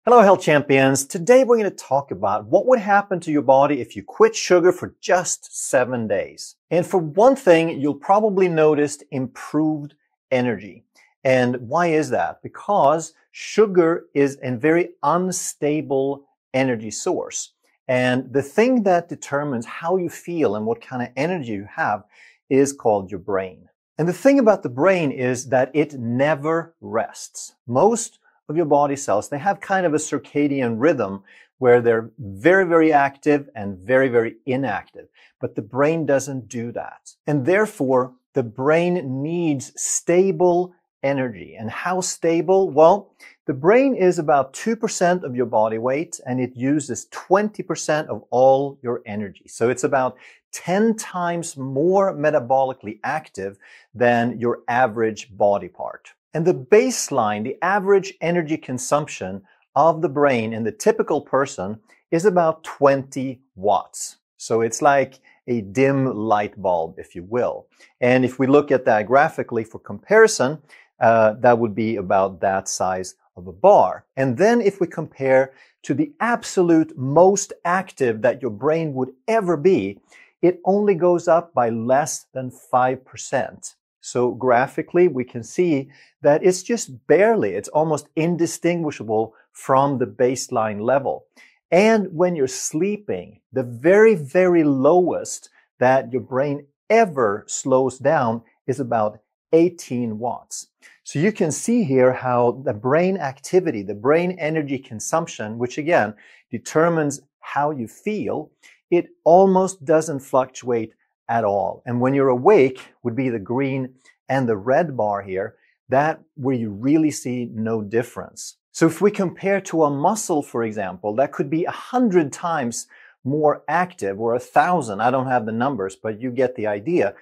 Hello, health champions. Today we're going to talk about what would happen to your body if you quit sugar for just 7 days. And for one thing, you'll probably notice improved energy. And why is that? Because sugar is a very unstable energy source. And the thing that determines how you feel and what kind of energy you have is called your brain. And the thing about the brain is that it never rests. Most of your body cells, they have kind of a circadian rhythm where they're very, very active and very, very inactive. But the brain doesn't do that. And therefore, the brain needs stable energy. And how stable? Well, the brain is about 2% of your body weight and it uses 20% of all your energy. So it's about 10 times more metabolically active than your average body part. And the baseline, the average energy consumption of the brain in the typical person is about 20 watts. So it's like a dim light bulb, if you will. And if we look at that graphically for comparison, that would be about that size of a bar. And then if we compare to the absolute most active that your brain would ever be, it only goes up by less than 5%. So graphically, we can see that it's just barely, it's almost indistinguishable from the baseline level. And when you're sleeping, the very, very lowest that your brain ever slows down is about 18 watts. So you can see here how the brain activity, the brain energy consumption, which again determines how you feel, it almost doesn't fluctuate at all. And when you're awake would be the green and the red bar here, that where you really see no difference. So if we compare to a muscle, for example, that could be 100 times more active or 1,000. I don't have the numbers, but you get the idea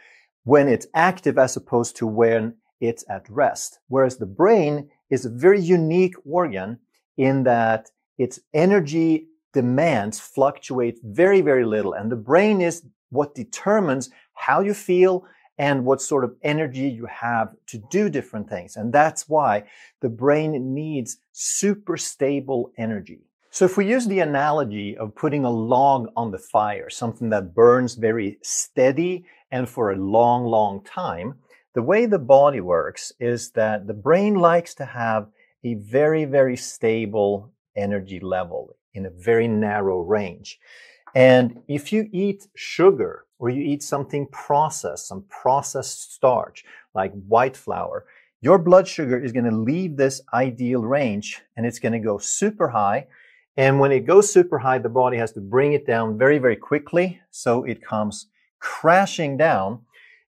when it's active as opposed to when it's at rest. Whereas the brain is a very unique organ in that its energy demands fluctuate very, very little. And the brain is what determines how you feel and what sort of energy you have to do different things. And that's why the brain needs super stable energy. So if we use the analogy of putting a log on the fire, something that burns very steady and for a long, long time, the way the body works is that the brain likes to have a very, very stable energy level in a very narrow range. And if you eat sugar or you eat something processed, some processed starch like white flour, your blood sugar is going to leave this ideal range and it's going to go super high. And when it goes super high, the body has to bring it down very, very quickly. So it comes crashing down.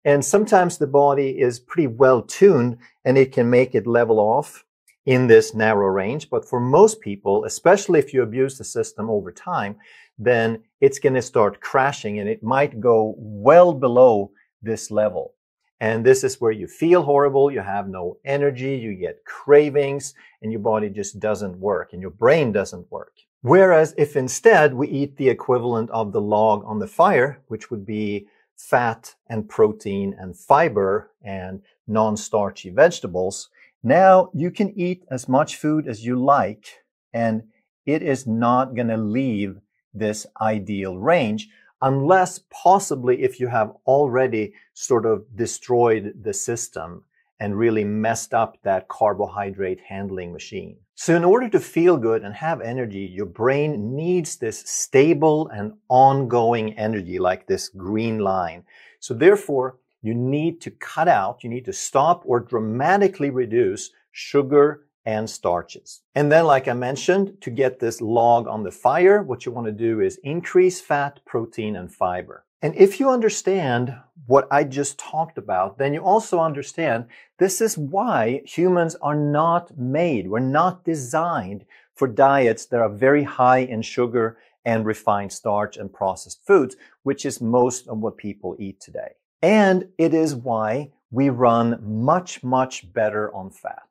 And sometimes the body is pretty well tuned and it can make it level off in this narrow range. But for most people, especially if you abuse the system over time, then it's going to start crashing and it might go well below this level. And this is where you feel horrible, you have no energy, you get cravings, and your body just doesn't work and your brain doesn't work. Whereas if instead we eat the equivalent of the log on the fire, which would be fat and protein and fiber and non-starchy vegetables, now you can eat as much food as you like and it is not going to leave this ideal range unless possibly if you have already sort of destroyed the system and really messed up that carbohydrate handling machine. So in order to feel good and have energy, your brain needs this stable and ongoing energy like this green line. So therefore, you need to cut out, you need to stop or dramatically reduce sugar and starches. And then, like I mentioned, to get this log on the fire, what you want to do is increase fat, protein, and fiber. And if you understand what I just talked about, then you also understand this is why humans are not made, we're not designed for diets that are very high in sugar and refined starch and processed foods, which is most of what people eat today. And it is why we run much, much better on fat.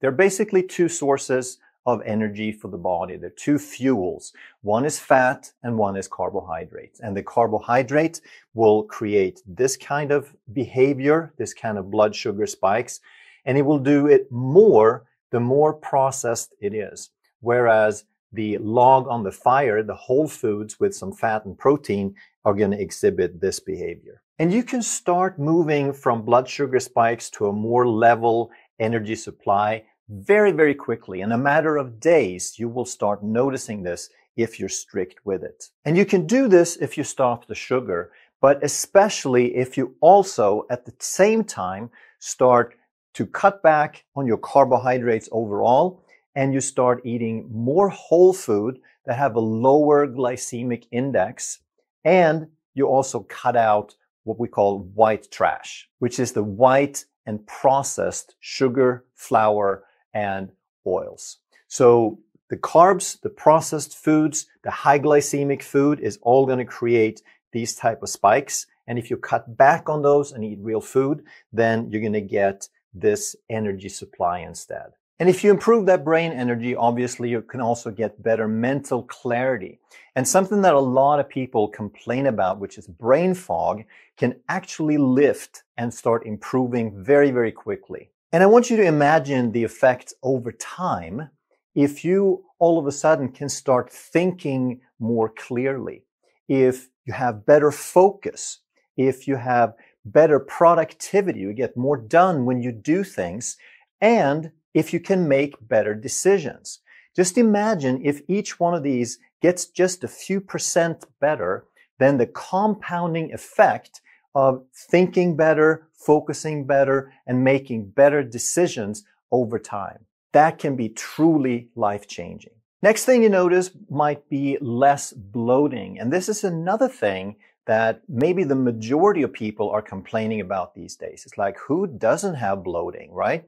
There are basically two sources of energy for the body. There are two fuels. One is fat and one is carbohydrates. And the carbohydrate will create this kind of behavior, this kind of blood sugar spikes, and it will do it more the more processed it is. Whereas the log on the fire, the whole foods with some fat and protein, are going to exhibit this behavior. And you can start moving from blood sugar spikes to a more level energy supply very, very quickly. In a matter of days, you will start noticing this if you're strict with it. And you can do this if you stop the sugar, but especially if you also at the same time start to cut back on your carbohydrates overall, and you start eating more whole food that have a lower glycemic index, and you also cut out what we call white trash, which is the white and processed sugar, flour, and oils. So the carbs, the processed foods, the high glycemic food is all going to create these type of spikes. And if you cut back on those and eat real food, then you're going to get this energy supply instead. And if you improve that brain energy, obviously you can also get better mental clarity. And something that a lot of people complain about, which is brain fog, can actually lift and start improving very, very quickly. And I want you to imagine the effects over time if you all of a sudden can start thinking more clearly, if you have better focus, if you have better productivity, you get more done when you do things, and if you can make better decisions. Just imagine if each one of these gets just a few percent better, then the compounding effect of thinking better, focusing better, and making better decisions over time. That can be truly life-changing. Next thing you notice might be less bloating. And this is another thing that maybe the majority of people are complaining about these days. It's like, who doesn't have bloating, right?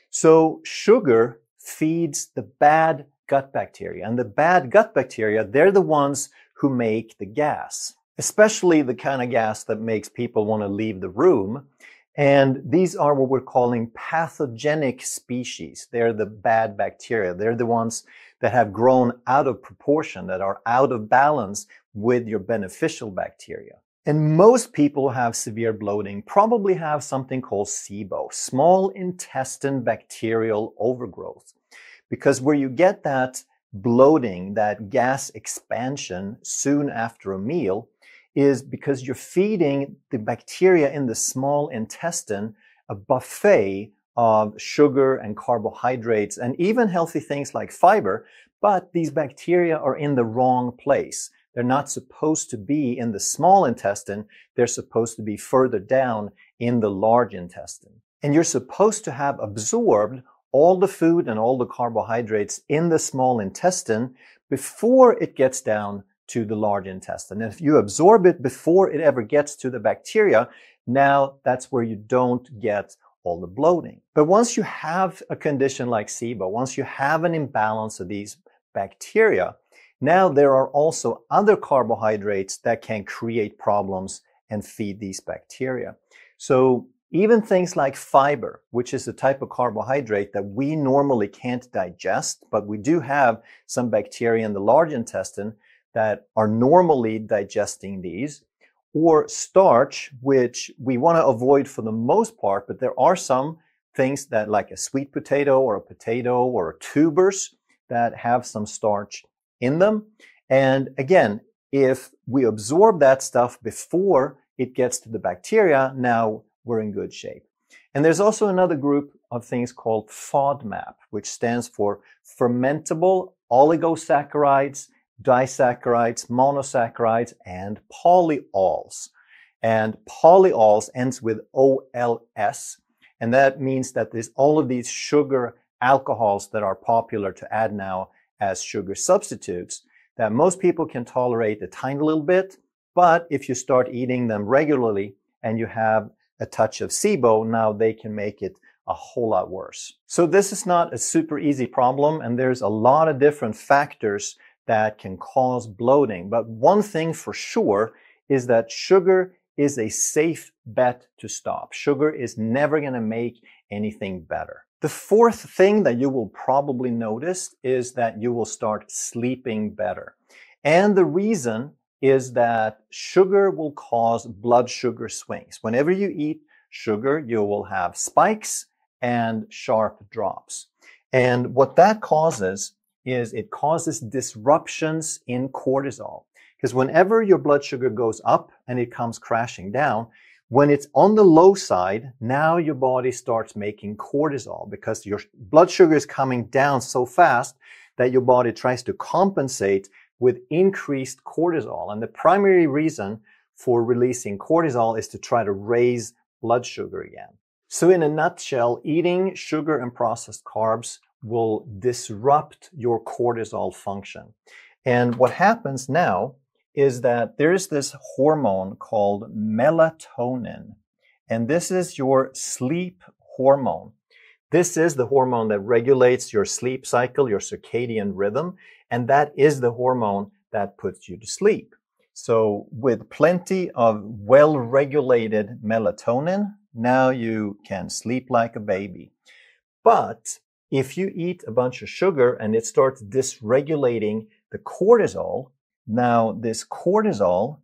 So sugar feeds the bad gut bacteria. And the bad gut bacteria, they're the ones who make the gas, especially the kind of gas that makes people want to leave the room. And these are what we're calling pathogenic species. They're the bad bacteria. They're the ones that have grown out of proportion, that are out of balance with your beneficial bacteria. And most people who have severe bloating probably have something called SIBO, small intestine bacterial overgrowth. Because where you get that bloating, that gas expansion soon after a meal, is because you're feeding the bacteria in the small intestine a buffet of sugar and carbohydrates and even healthy things like fiber, but these bacteria are in the wrong place. They're not supposed to be in the small intestine. They're supposed to be further down in the large intestine. And you're supposed to have absorbed all the food and all the carbohydrates in the small intestine before it gets down to the large intestine. And if you absorb it before it ever gets to the bacteria, now that's where you don't get all the bloating. But once you have a condition like SIBO, once you have an imbalance of these bacteria, now there are also other carbohydrates that can create problems and feed these bacteria. So even things like fiber, which is a type of carbohydrate that we normally can't digest, but we do have some bacteria in the large intestine that are normally digesting these, or starch, which we want to avoid for the most part, but there are some things that like a sweet potato or tubers that have some starch in them. And again, if we absorb that stuff before it gets to the bacteria, now we're in good shape. And there's also another group of things called FODMAP, which stands for fermentable oligosaccharides, disaccharides, monosaccharides, and polyols. And polyols ends with OLS, and that means that there's all of these sugar alcohols that are popular to add now as sugar substitutes that most people can tolerate a tiny little bit, but if you start eating them regularly and you have a touch of SIBO, now they can make it a whole lot worse. So this is not a super easy problem, and there's a lot of different factors that can cause bloating. But one thing for sure is that sugar is a safe bet to stop. Sugar is never going to make anything better. The fourth thing that you will probably notice is that you will start sleeping better. And the reason is that sugar will cause blood sugar swings. Whenever you eat sugar, you will have spikes and sharp drops. And what that causes is it causes disruptions in cortisol. Because whenever your blood sugar goes up and it comes crashing down, when it's on the low side, now your body starts making cortisol because your blood sugar is coming down so fast that your body tries to compensate with increased cortisol. And the primary reason for releasing cortisol is to try to raise blood sugar again. So in a nutshell, eating sugar and processed carbs will disrupt your cortisol function. And what happens now is that there's this hormone called melatonin. And this is your sleep hormone. This is the hormone that regulates your sleep cycle, your circadian rhythm, and that is the hormone that puts you to sleep. So with plenty of well-regulated melatonin, now you can sleep like a baby. But if you eat a bunch of sugar and it starts dysregulating the cortisol, now this cortisol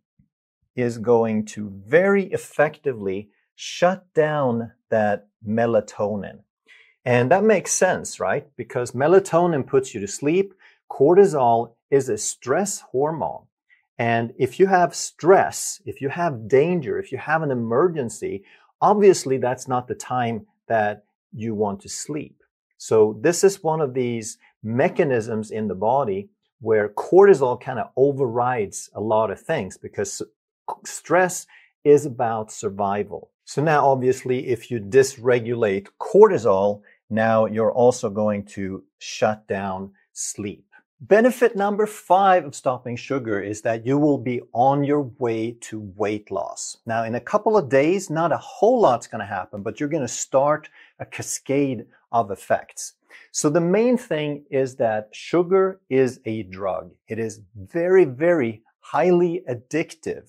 is going to very effectively shut down that melatonin. And that makes sense, right? Because melatonin puts you to sleep. Cortisol is a stress hormone. And if you have stress, if you have danger, if you have an emergency, obviously that's not the time that you want to sleep. So this is one of these mechanisms in the body where cortisol kind of overrides a lot of things because stress is about survival. So now obviously if you dysregulate cortisol, now you're also going to shut down sleep. Benefit number 5 of stopping sugar is that you will be on your way to weight loss. Now, in a couple of days, not a whole lot's going to happen, but you're going to start a cascade of effects. So the main thing is that sugar is a drug. It is very, very highly addictive.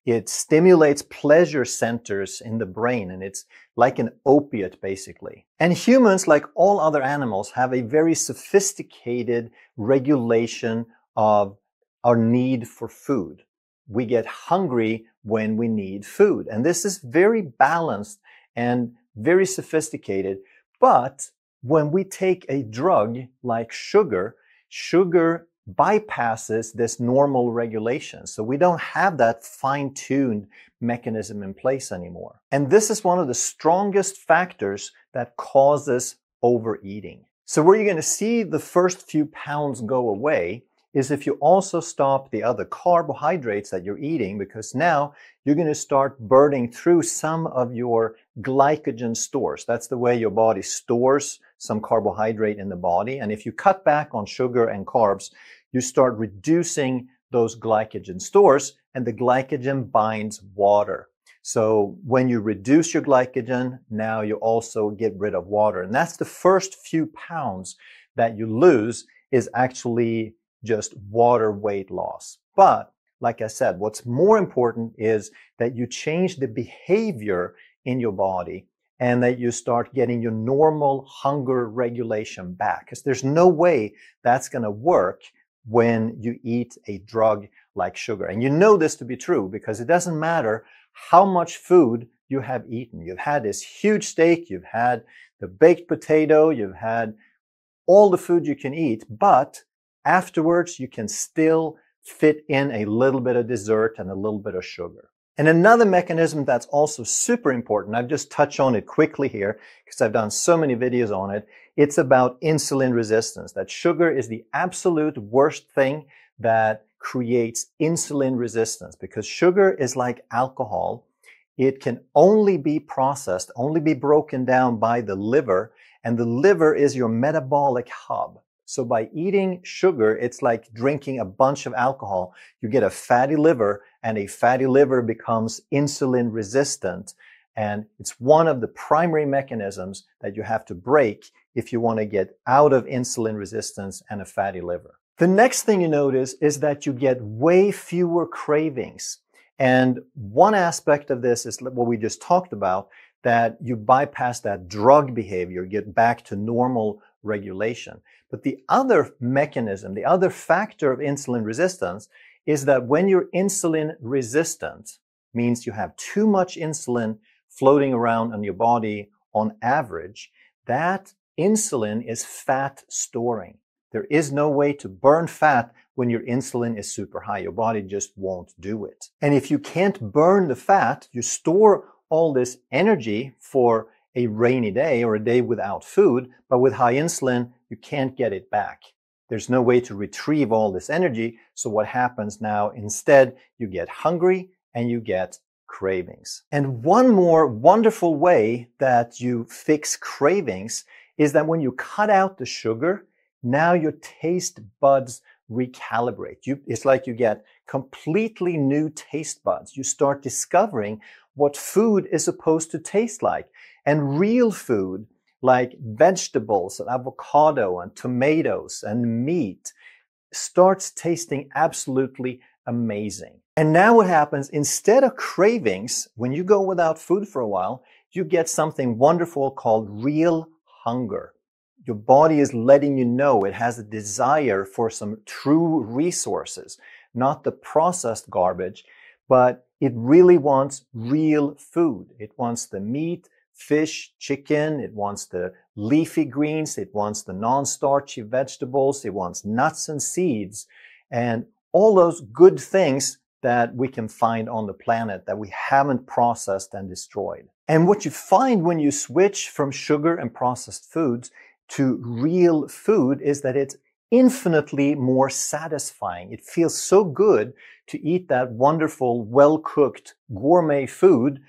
It stimulates pleasure centers in the brain, and it's like an opiate, basically. And humans, like all other animals, have a very sophisticated regulation of our need for food. We get hungry when we need food. And this is very balanced and very sophisticated. But when we take a drug like sugar, sugar bypasses this normal regulation. So we don't have that fine-tuned mechanism in place anymore. And this is one of the strongest factors that causes overeating. So where you're going to see the first few pounds go away is if you also stop the other carbohydrates that you're eating, because now you're going to start burning through some of your glycogen stores. That's the way your body stores some carbohydrate in the body. And if you cut back on sugar and carbs, you start reducing those glycogen stores, and the glycogen binds water. So when you reduce your glycogen, now you also get rid of water. And that's the first few pounds that you lose is actually just water weight loss. But like I said, what's more important is that you change the behavior in your body and that you start getting your normal hunger regulation back. Because there's no way that's going to work when you eat a drug like sugar. And you know this to be true because it doesn't matter how much food you have eaten. You've had this huge steak, you've had the baked potato, you've had all the food you can eat, but afterwards you can still fit in a little bit of dessert and a little bit of sugar. And another mechanism that's also super important, I've just touched on it quickly here because I've done so many videos on it, it's about insulin resistance. That sugar is the absolute worst thing that creates insulin resistance because sugar is like alcohol. It can only be processed, only be broken down by the liver, and the liver is your metabolic hub. So by eating sugar, it's like drinking a bunch of alcohol. You get a fatty liver, and a fatty liver becomes insulin resistant. And it's one of the primary mechanisms that you have to break if you want to get out of insulin resistance and a fatty liver. The next thing you notice is that you get way fewer cravings. And one aspect of this is what we just talked about, that you bypass that drug behavior, get back to normal regulation. But the other mechanism, the other factor of insulin resistance is that when you're insulin resistant, means you have too much insulin floating around in your body on average, that insulin is fat storing. There is no way to burn fat when your insulin is super high. Your body just won't do it. And if you can't burn the fat, you store all this energy for a rainy day or a day without food, but with high insulin, you can't get it back. There's no way to retrieve all this energy. So what happens now? Instead, you get hungry and you get cravings. And one more wonderful way that you fix cravings is that when you cut out the sugar, now your taste buds recalibrate. It's like you get completely new taste buds. You start discovering what food is supposed to taste like. And real food, like vegetables and avocado and tomatoes and meat, starts tasting absolutely amazing. And now what happens, instead of cravings, when you go without food for a while, you get something wonderful called real hunger. Your body is letting you know it has a desire for some true resources, not the processed garbage, but it really wants real food. It wants the meat, fish, chicken, it wants the leafy greens, it wants the non-starchy vegetables, it wants nuts and seeds, and all those good things that we can find on the planet that we haven't processed and destroyed. And what you find when you switch from sugar and processed foods to real food is that it's infinitely more satisfying. It feels so good to eat that wonderful, well-cooked gourmet food.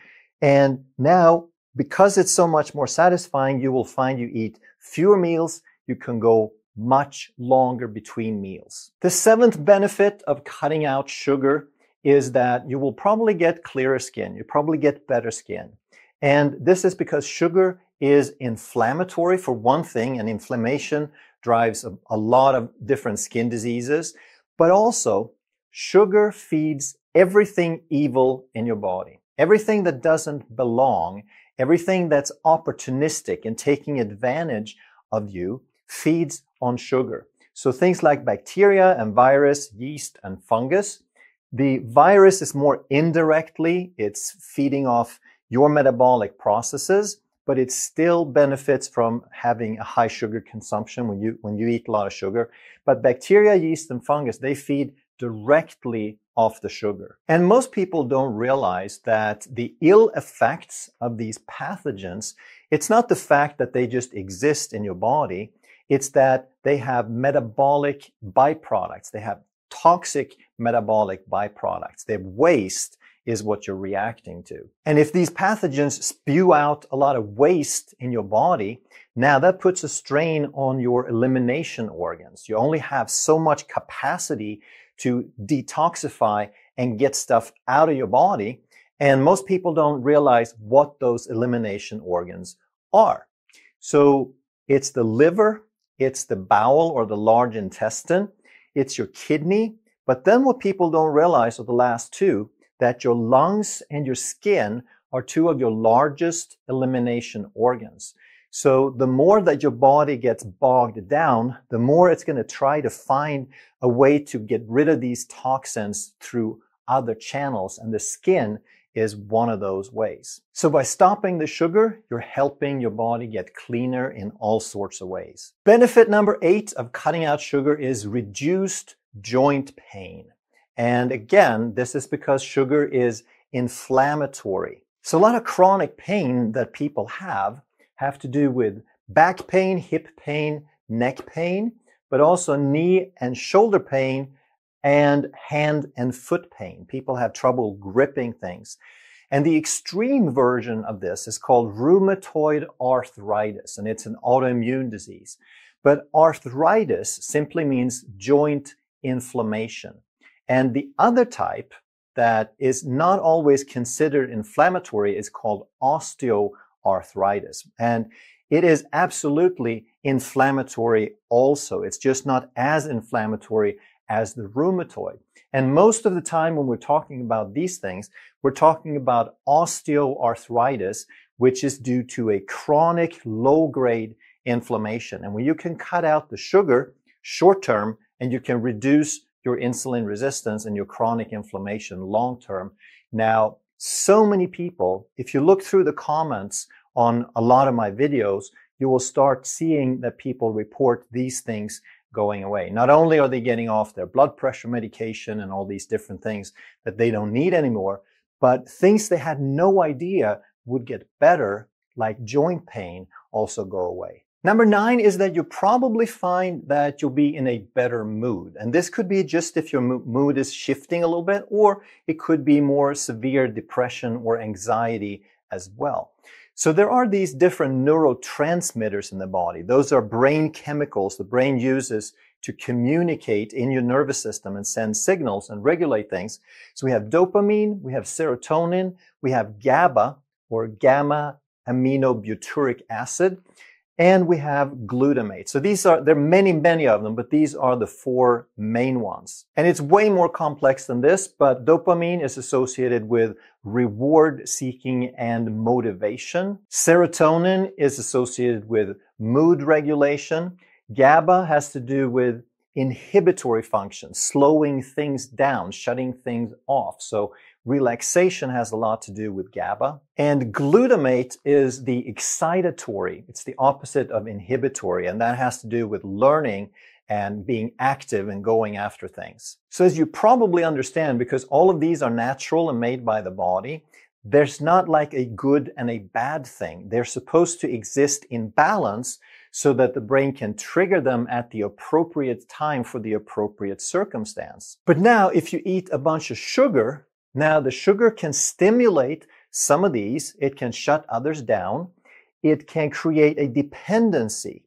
And now, because it's so much more satisfying, you will find you eat fewer meals. You can go much longer between meals. The seventh benefit of cutting out sugar is that you will probably get clearer skin. You probably get better skin. And this is because sugar is inflammatory for one thing, and inflammation drives a lot of different skin diseases. But also, sugar feeds everything evil in your body. Everything that doesn't belong, everything that's opportunistic and taking advantage of you feeds on sugar. So things like bacteria and virus, yeast and fungus. The virus is more indirectly, it's feeding off your metabolic processes, but it still benefits from having a high sugar consumption when you eat a lot of sugar. But bacteria, yeast, and fungus, they feed directly off the sugar. And most people don't realize that the ill effects of these pathogens, it's not the fact that they just exist in your body, it's that they have metabolic byproducts. They have toxic metabolic byproducts. Their waste is what you're reacting to. And if these pathogens spew out a lot of waste in your body, now that puts a strain on your elimination organs. You only have so much capacity to detoxify and get stuff out of your body. And most people don't realize what those elimination organs are. So it's the liver, it's the bowel or the large intestine, it's your kidney. But then what people don't realize are the last two, that your lungs and your skin are two of your largest elimination organs. So the more that your body gets bogged down, the more it's going to try to find a way to get rid of these toxins through other channels, and the skin is one of those ways. So by stopping the sugar, you're helping your body get cleaner in all sorts of ways. Benefit number 8 of cutting out sugar is reduced joint pain. And again, this is because sugar is inflammatory. So a lot of chronic pain that people have to do with back pain, hip pain, neck pain, but also knee and shoulder pain and hand and foot pain. People have trouble gripping things. And the extreme version of this is called rheumatoid arthritis, and it's an autoimmune disease. But arthritis simply means joint inflammation. And the other type that is not always considered inflammatory is called osteoarthritis. And it is absolutely inflammatory also. It's just not as inflammatory as the rheumatoid. And most of the time when we're talking about these things, we're talking about osteoarthritis, which is due to a chronic low-grade inflammation. And when you can cut out the sugar short term and you can reduce your insulin resistance and your chronic inflammation long term. Now, so many people, if you look through the comments on a lot of my videos, you will start seeing that people report these things going away. Not only are they getting off their blood pressure medication and all these different things that they don't need anymore, but things they had no idea would get better, like joint pain, also go away. Number 9 is that you'll probably find that you'll be in a better mood. And this could be just if your mood is shifting a little bit, or it could be more severe depression or anxiety as well. So there are these different neurotransmitters in the body. Those are brain chemicals the brain uses to communicate in your nervous system and send signals and regulate things. So we have dopamine, we have serotonin, we have GABA or gamma aminobutyric acid, and we have glutamate. So there are many of them, but these are the 4 main ones. And it's way more complex than this, but dopamine is associated with reward seeking and motivation. Serotonin is associated with mood regulation. GABA has to do with inhibitory function, slowing things down, shutting things off. So relaxation has a lot to do with GABA. And glutamate is the excitatory. It's the opposite of inhibitory, and that has to do with learning and being active and going after things. So as you probably understand, because all of these are natural and made by the body, there's not like a good and a bad thing. They're supposed to exist in balance so that the brain can trigger them at the appropriate time for the appropriate circumstance. But now, if you eat a bunch of sugar, now the sugar can stimulate some of these. It can shut others down. It can create a dependency.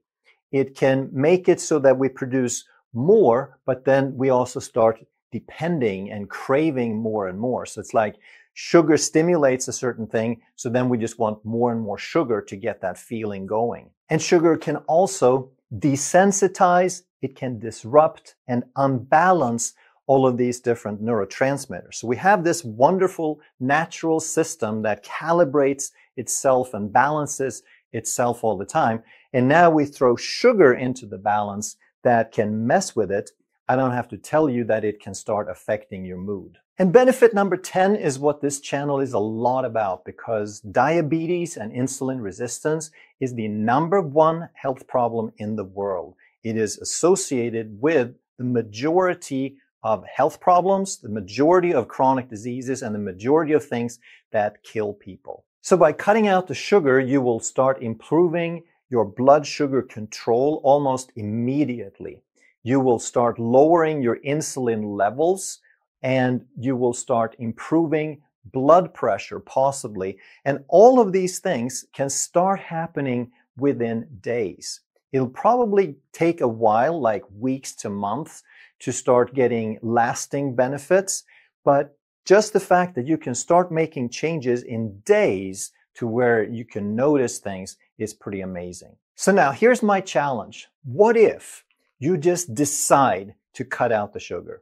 It can make it so that we produce more, but then we also start depending and craving more and more. So it's like sugar stimulates a certain thing, so then we just want more and more sugar to get that feeling going. And sugar can also desensitize, it can disrupt and unbalance all of these different neurotransmitters. So we have this wonderful natural system that calibrates itself and balances itself all the time. And now we throw sugar into the balance that can mess with it. I don't have to tell you that it can start affecting your mood. And benefit number 10 is what this channel is a lot about, because diabetes and insulin resistance is the #1 health problem in the world. It is associated with the majority of health problems, the majority of chronic diseases, and the majority of things that kill people. So by cutting out the sugar, you will start improving your blood sugar control almost immediately. You will start lowering your insulin levels, and you will start improving blood pressure possibly. And all of these things can start happening within days. It'll probably take a while, like weeks to months, to start getting lasting benefits. But just the fact that you can start making changes in days to where you can notice things is pretty amazing. So now here's my challenge. What if you just decide to cut out the sugar?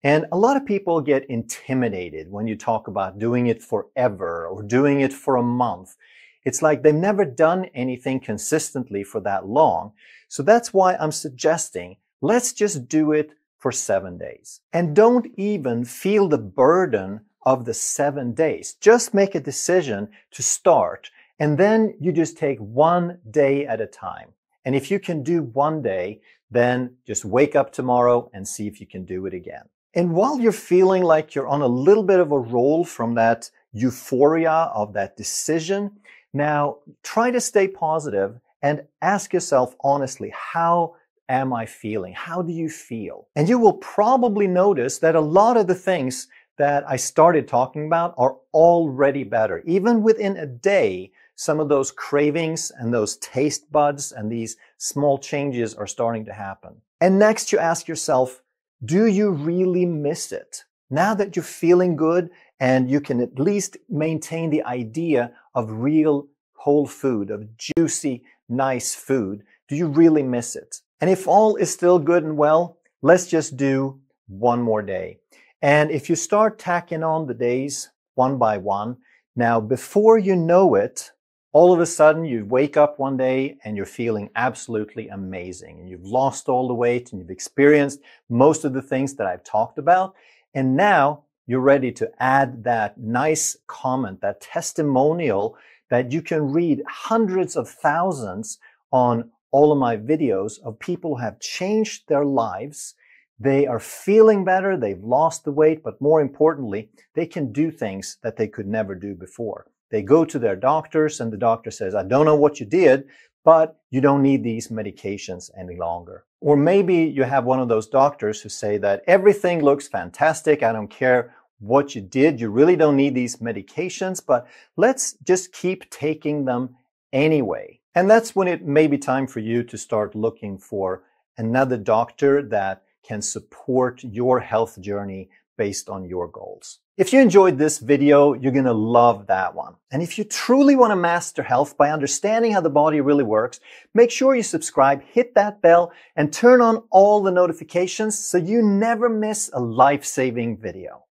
And a lot of people get intimidated when you talk about doing it forever or doing it for a month. It's like they've never done anything consistently for that long. So that's why I'm suggesting let's just do it for 7 days. And don't even feel the burden of the 7 days. Just make a decision to start, and then you just take 1 day at a time. And if you can do 1 day, then just wake up tomorrow and see if you can do it again. And while you're feeling like you're on a little bit of a roll from that euphoria of that decision, now try to stay positive and ask yourself honestly, how am I feeling? How do you feel? And you will probably notice that a lot of the things that I started talking about are already better. Even within a day, some of those cravings and those taste buds and these small changes are starting to happen. And next you ask yourself, do you really miss it? Now that you're feeling good and you can at least maintain the idea of real whole food, of juicy, nice food, do you really miss it? And if all is still good and well, let's just do 1 more day. And if you start tacking on the days one by one, now before you know it, all of a sudden you wake up one day and you're feeling absolutely amazing. And you've lost all the weight and you've experienced most of the things that I've talked about. And now you're ready to add that nice comment, that testimonial that you can read hundreds of thousands on all of my videos of people who have changed their lives. They are feeling better, they've lost the weight, but more importantly, they can do things that they could never do before. They go to their doctors and the doctor says, I don't know what you did, but you don't need these medications any longer. Or maybe you have one of those doctors who say that everything looks fantastic, I don't care what you did, you really don't need these medications, but let's just keep taking them anyway. And that's when it may be time for you to start looking for another doctor that can support your health journey based on your goals. If you enjoyed this video, you're going to love that one. And if you truly want to master health by understanding how the body really works, make sure you subscribe, hit that bell, and turn on all the notifications so you never miss a life-saving video.